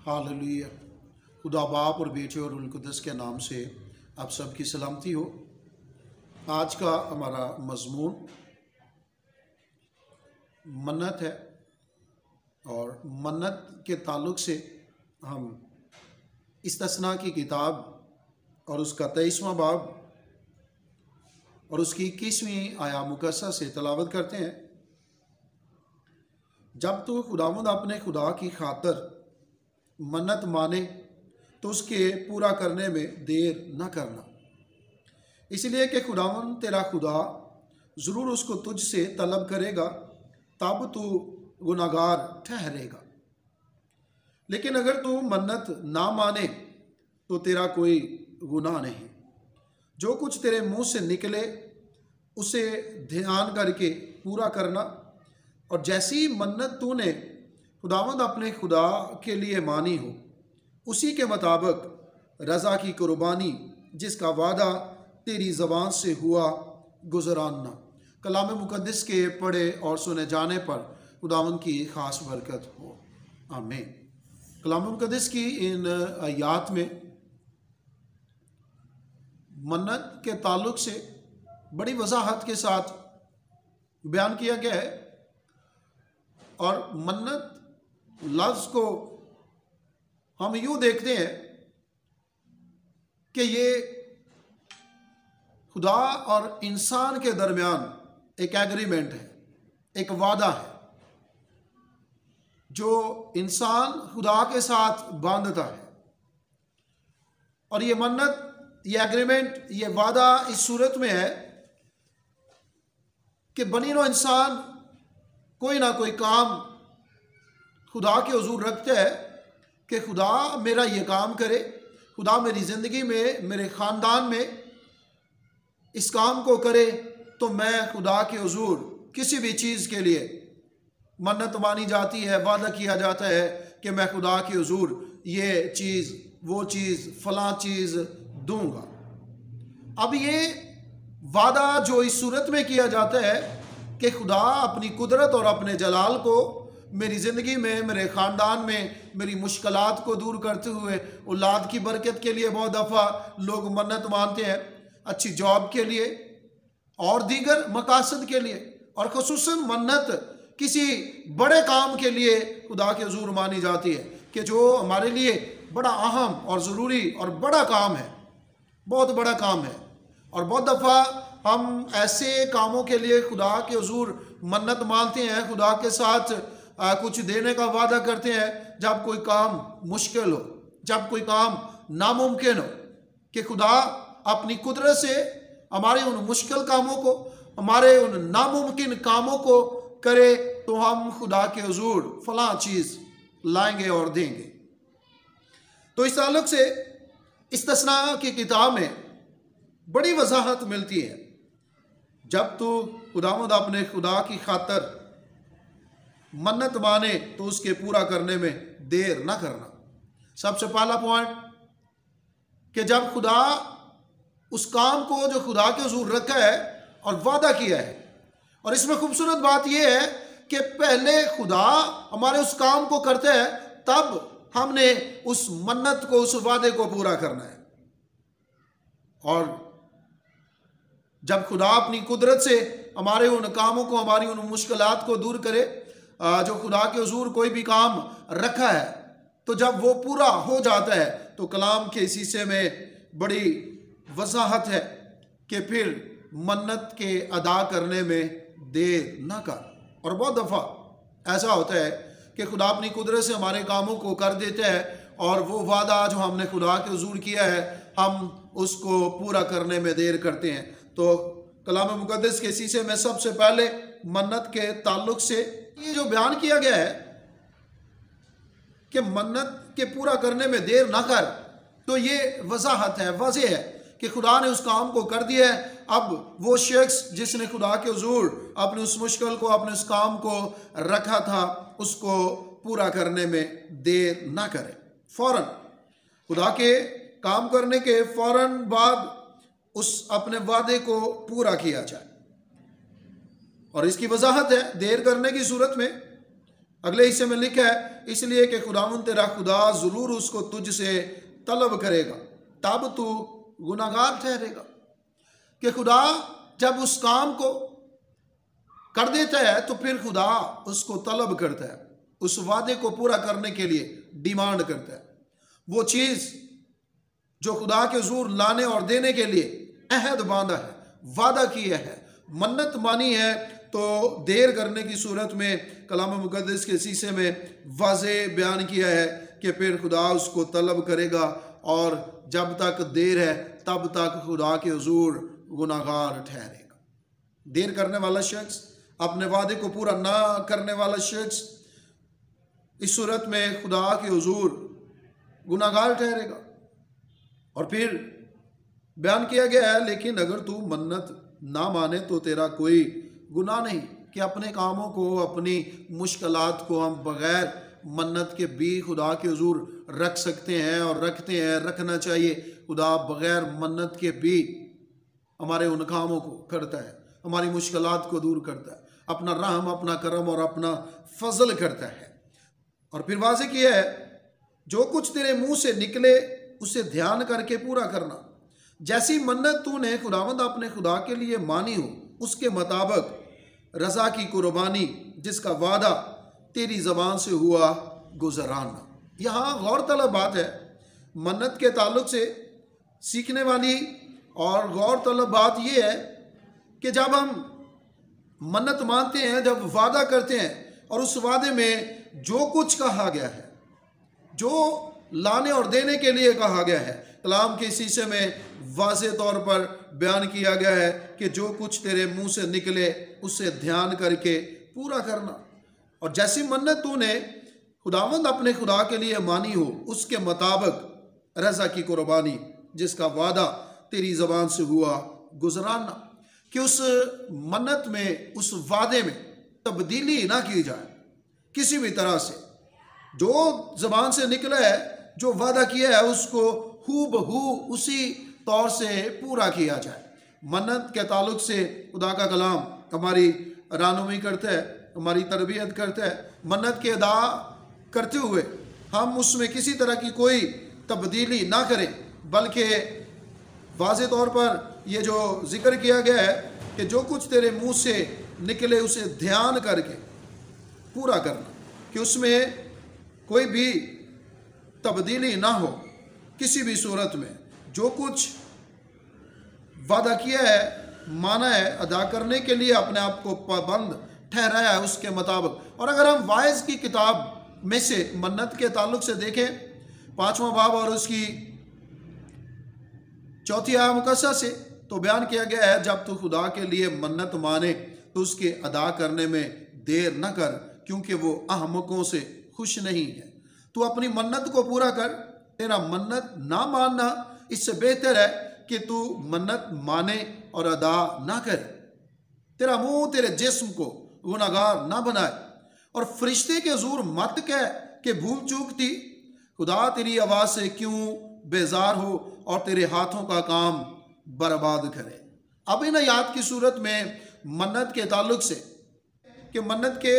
Hallelujah. खुदा बाप और बेटे और रूह कुद्दस के नाम से आप सबकी सलामती हो। आज का हमारा मजमून मन्नत है और मन्नत के ताल्लुक़ से हम इस्तस्ना की किताब और उसका 23वां बाब और उसकी 21वीं आया मुकस्सा से तलावत करते हैं। जब तो खुदावंद अपने खुदा की खातर मन्नत माने तो उसके पूरा करने में देर न करना, इसलिए कि खुदावंद तेरा खुदा ज़रूर उसको तुझसे तलब करेगा, तब तू गुनाहगार ठहरेगा। लेकिन अगर तू मन्नत ना माने तो तेरा कोई गुनाह नहीं। जो कुछ तेरे मुंह से निकले उसे ध्यान करके पूरा करना, और जैसी मन्नत तूने खुदावंद अपने खुदा के लिए मानी हो उसी के मुताबिक रज़ा की कुर्बानी जिसका वादा तेरी ज़बान से हुआ गुज़राना। कलाम मुक़द्दस के पढ़े और सुने जाने पर खुदावंद की ख़ास बरकत हो, आमीन। कलाम मुक़द्दस की इन आयात में मन्नत के ताल्लुक़ से बड़ी वजाहत के साथ बयान किया गया है, और मन्नत लफ्ज़ को हम यूँ देखते हैं कि ये खुदा और इंसान के दरमियान एक एग्रीमेंट है, एक वादा है जो इंसान खुदा के साथ बांधता है। और ये मन्नत, ये एग्रीमेंट, ये वादा इस सूरत में है कि बनी नो इंसान कोई ना कोई काम खुदा के हुजूर रखता है कि खुदा मेरा ये काम करे, खुदा मेरी ज़िंदगी में, मेरे ख़ानदान में इस काम को करे, तो मैं खुदा के हुजूर किसी भी चीज़ के लिए मन्नत मानी जाती है, वादा किया जाता है कि मैं खुदा के हुजूर ये चीज़, वो चीज़, फ़लाँ चीज़ दूंगा। अब ये वादा जो इस सूरत में किया जाता है कि खुदा अपनी कुदरत और अपने जलाल को मेरी ज़िंदगी में, मेरे ख़ानदान में, मेरी मुश्किलात को दूर करते हुए औलाद की बरकत के लिए बहुत दफ़ा लोग मन्नत मानते हैं, अच्छी जॉब के लिए और दीगर मकासद के लिए, और ख़ुसूसन मन्नत किसी बड़े काम के लिए खुदा के हुजूर मानी जाती है कि जो हमारे लिए बड़ा अहम और ज़रूरी और बड़ा काम है, बहुत बड़ा काम है। और बहुत दफ़ा हम ऐसे कामों के लिए खुदा के हुजूर मन्नत मानते हैं, खुदा के साथ कुछ देने का वादा करते हैं जब कोई काम मुश्किल हो, जब कोई काम नामुमकिन हो, कि खुदा अपनी कुदरत से हमारे उन मुश्किल कामों को, हमारे उन नामुमकिन कामों को करे, तो हम खुदा के हुजूर फलां चीज़ लाएंगे और देंगे। तो इस ताल्लुक़ से इस्तस्ना की किताब में बड़ी वजाहत मिलती है। जब तो खुदावंद अपने खुदा की खातर मन्नत माने तो उसके पूरा करने में देर ना करना। सबसे पहला पॉइंट कि जब खुदा उस काम को जो खुदा के हुजूर रखा है और वादा किया है, और इसमें खूबसूरत बात यह है कि पहले खुदा हमारे उस काम को करते हैं, तब हमने उस मन्नत को, उस वादे को पूरा करना है। और जब खुदा अपनी कुदरत से हमारे उन कामों को, हमारी उन मुश्किलात को दूर करे, जो खुदा के हुजूर कोई भी काम रखा है, तो जब वो पूरा हो जाता है तो कलाम के इस हिस्से में बड़ी वजाहत है कि फिर मन्नत के अदा करने में देर ना कर। और बहुत दफ़ा ऐसा होता है कि खुदा अपनी कुदरत से हमारे कामों को कर देता है, और वो वादा जो हमने खुदा के हुजूर किया है हम उसको पूरा करने में देर करते हैं। तो कलाम मुक़द्दस के शीशे में सबसे पहले मन्नत के ताल्लुक़ से ये जो बयान किया गया है कि मन्नत के पूरा करने में देर ना कर, तो ये वजाहत है, वाज़ेह है कि खुदा ने उस काम को कर दिया है। अब वो शख्स जिसने खुदा के हुजूर अपने उस मुश्किल को, अपने उस काम को रखा था, उसको पूरा करने में देर ना करे। फ़ौरन खुदा के काम करने के फ़ौरन बाद उस अपने वादे को पूरा किया जाए। और इसकी वजाहत है देर करने की सूरत में अगले हिस्से में लिखा है, इसलिए कि खुदावंद तेरा खुदा ज़रूर उसको तुझसे तलब करेगा, तब तू गुनाहगार ठहरेगा। कि खुदा जब उस काम को कर देता है तो फिर खुदा उसको तलब करता है, उस वादे को पूरा करने के लिए डिमांड करता है। वो चीज़ जो खुदा के हुजूर लाने और देने के लिए अहद बांधा है, वादा किया है, मन्नत मानी है, तो देर करने की सूरत में कलाम मुकद्दस के शीशे में वाज़े बयान किया है कि फिर खुदा उसको तलब करेगा और जब तक देर है तब तक खुदा के हुजूर गुनाहगार ठहरेगा। देर करने वाला शख्स, अपने वादे को पूरा ना करने वाला शख्स इस सूरत में खुदा के हुजूर गुनाहगार ठहरेगा। और फिर बयान किया गया है, लेकिन अगर तू मन्नत ना माने तो तेरा कोई गुनाह नहीं। कि अपने कामों को, अपनी मुश्किलात को हम बग़ैर मन्नत के भी खुदा के हुजूर रख सकते हैं और रखते हैं, रखना चाहिए। खुदा बग़ैर मन्नत के भी हमारे उन कामों को करता है, हमारी मुश्किलात को दूर करता है, अपना रहम, अपना करम और अपना फजल करता है। और फिर वाज़े किया है, जो कुछ तेरे मुंह से निकले उसे ध्यान करके पूरा करना। जैसी मन्नत तूने खुदावंद अपने खुदा के लिए मानी हो, उसके मुताबिक रज़ा की कुर्बानी जिसका वादा तेरी ज़बान से हुआ गुज़राना। यहाँ गौर तलब बात है, मन्नत के ताल्लुक से सीखने वाली और गौर तलब बात यह है कि जब हम मन्नत मानते हैं, जब वादा करते हैं और उस वादे में जो कुछ कहा गया है, जो लाने और देने के लिए कहा गया है, कलाम के शीशे में वाज़े तौर पर बयान किया गया है कि जो कुछ तेरे मुंह से निकले उसे ध्यान करके पूरा करना। और जैसी मन्नत तूने खुदावंद अपने खुदा के लिए मानी हो, उसके मुताबिक रज़ा की कुर्बानी जिसका वादा तेरी ज़बान से हुआ गुज़राना। कि उस मन्नत में, उस वादे में तब्दीली ना की जाए किसी भी तरह से। जो ज़बान से निकला है, जो वादा किया है, उसको हूबहू उसी तौर से पूरा किया जाए। मन्नत के ताल्लुक से खुदा का कलाम हमारी रहनुमाई करता है, हमारी तरबियत करता है। मन्नत के अदा करते हुए हम उसमें किसी तरह की कोई तब्दीली ना करें, बल्कि वाज़े तौर पर ये जो जिक्र किया गया है कि जो कुछ तेरे मुंह से निकले उसे ध्यान करके पूरा करना, कि उसमें कोई भी तब्दीली ना हो किसी भी सूरत में। जो कुछ वादा किया है, माना है, अदा करने के लिए अपने आप को पाबंद ठहराया है उसके मुताबिक। और अगर हम वाइज की किताब में से मन्नत के ताल्लुक से देखें, 5वां बाब और उसकी 4थी आयत मुकद्दसा से, तो बयान किया गया है, जब तू खुदा के लिए मन्नत माने तो उसके अदा करने में देर न कर, क्योंकि वो अहमकों से खुश नहीं है। तू अपनी मन्नत को पूरा कर। तेरा मन्नत ना मानना इससे बेहतर है कि तू मन्नत माने और अदा ना करे। तेरा मुंह तेरे जिस्म को गुनाहगार ना बनाए और फरिश्ते के हुजूर मत कह कि भूल चूक थी। खुदा तेरी आवाज़ से क्यों बेजार हो और तेरे हाथों का काम बर्बाद करे। अब इन आयात की सूरत में मन्नत के ताल्लुक से कि मन्नत के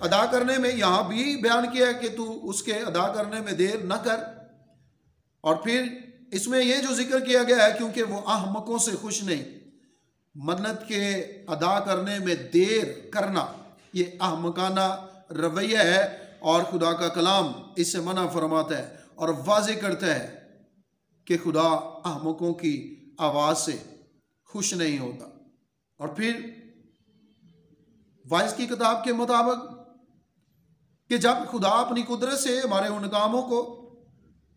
अदा करने में यहाँ भी बयान किया है कि तू उसके अदा करने में देर न कर। और फिर इसमें यह जो जिक्र किया गया है, क्योंकि वो अहमकों से खुश नहीं। मन्नत के अदा करने में देर करना ये अहमकाना रवैया है और खुदा का कलाम इससे मना फरमाता है और वाज़े करता है कि खुदा अहमकों की आवाज़ से खुश नहीं होता। और फिर वाइज की किताब के मुताबिक कि जब खुदा अपनी कुदरत से हमारे उन कामों को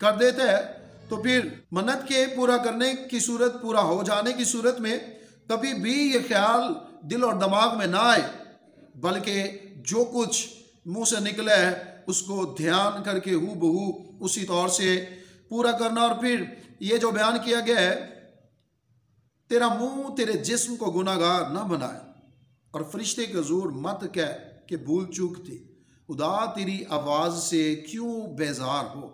कर देता है, तो फिर मन्नत के पूरा करने की सूरत, पूरा हो जाने की सूरत में कभी भी ये ख्याल दिल और दिमाग में ना आए, बल्कि जो कुछ मुंह से निकला है उसको ध्यान करके हूबहू उसी तौर से पूरा करना। और फिर ये जो बयान किया गया है, तेरा मुंह तेरे जिस्म को गुनाहगार ना बनाए और फरिश्ते के हुजूर मत कह कि भूल चूक थी। खुदा तेरी आवाज़ से क्यों बेजार हो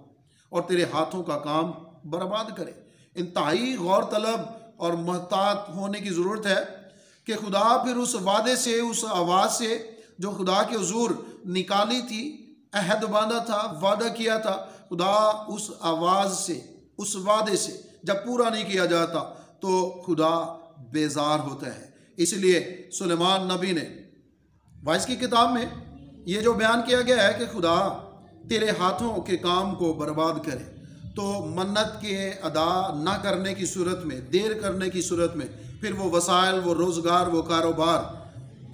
और तेरे हाथों का काम बर्बाद करे। इंतहाई गौर तलब और मोहतात होने की ज़रूरत है कि खुदा फिर उस वादे से, उस आवाज़ से जो खुदा के हुजूर निकाली थी, अहद बांधा था, वादा किया था, खुदा उस आवाज़ से, उस वादे से जब पूरा नहीं किया जाता तो खुदा बेजार होता है। इसलिए सुलेमान नबी ने वाइस की किताब में ये जो बयान किया गया है कि खुदा तेरे हाथों के काम को बर्बाद करे, तो मन्नत के अदा ना करने की सूरत में, देर करने की सूरत में, फिर वो वसाइल, वो रोज़गार, वो कारोबार,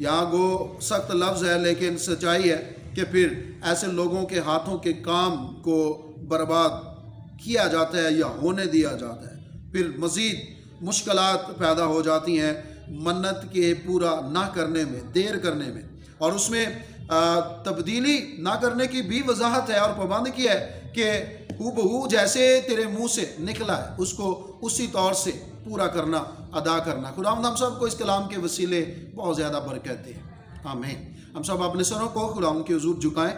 यहाँ वो सख्त लफ्ज़ है लेकिन सच्चाई है कि फिर ऐसे लोगों के हाथों के काम को बर्बाद किया जाता है या होने दिया जाता है। फिर मज़ीद मुश्किलात पैदा हो जाती हैं मन्नत के पूरा ना करने में, देर करने में, और उसमें तब्दीली ना करने की भी वजाहत है और पाबंद किया है कि हूबहू जैसे तेरे मुंह से निकला है उसको उसी तौर से पूरा करना, अदा करना। खुदावंद हम सब को इस कलाम के वसीले बहुत ज़्यादा बरकत दे। आमीन। हम सब अपने सरों को खुदावंद के हुजूर झुकाएं।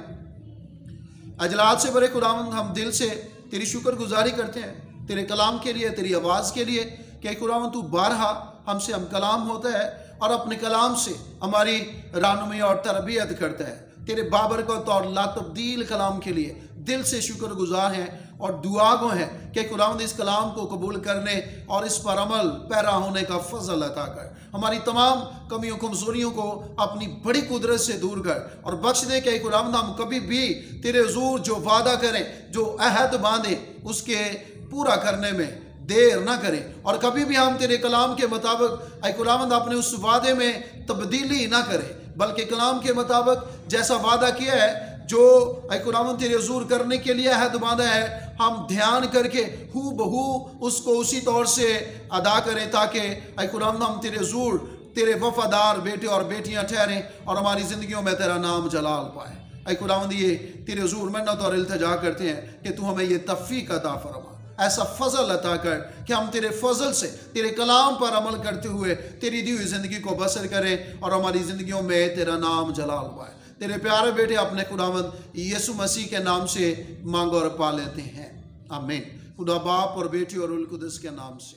अजलात से बड़े खुदावंद, हम दिल से तेरी शुक्रगुजारी करते हैं तेरे कलाम के लिए, तेरी आवाज़ के लिए कि खुदावंद तू बारहा हमसे हम कलाम होता है और अपने कलाम से हमारी रहनुमाई और तरबियत करता है। तेरे बाबरकत और लातब्दील कलाम के लिए दिल से शुक्रगुजार हैं और दुआ गो हैं कि खुदावंद इस कलाम को कबूल करने और इस पर अमल पैरा होने का फजल अता कर। हमारी तमाम कमियों कमजोरियों को अपनी बड़ी कुदरत से दूर कर और बख्श दे कि खुदावंद हम कभी भी तेरे हुजूर जो वादा करें, जो अहद बांधे, उसके पूरा करने में देर ना करें और कभी भी हम तेरे कलाम के मुताबिक ऐ खुदावंद अपने उस वादे में तब्दीली ना करें, बल्कि कलाम के मुताबिक जैसा वादा किया है, जो ऐ खुदावंद तेरे हुजूर करने के लिए अहद बांधा है, हम ध्यान करके हू बहू उसको उसी तौर से अदा करें ताकि ऐ खुदावंद हम तेरे हुजूर तेरे वफादार बेटे और बेटियां ठहरें और हमारी ज़िंदगियों में तेरा नाम जलाल पाए। ऐ खुदावंद ये तेरे हुजूर मिन्नत और इल्तिजा करते हैं कि तू हमें ये तौफीक अता फरमा, ऐसा फजल अता कर कि हम तेरे फजल से, तेरे कलाम पर अमल करते हुए तेरी दी हुई ज़िंदगी को बसर करें और हमारी ज़िंदगियों में तेरा नाम जलाल पाए। तेरे प्यारे बेटे अपने खुदावंद यीशु मसीह के नाम से मांग और पा लेते हैं। आमीन। खुदा बाप और बेटी और उल कुदस के नाम से।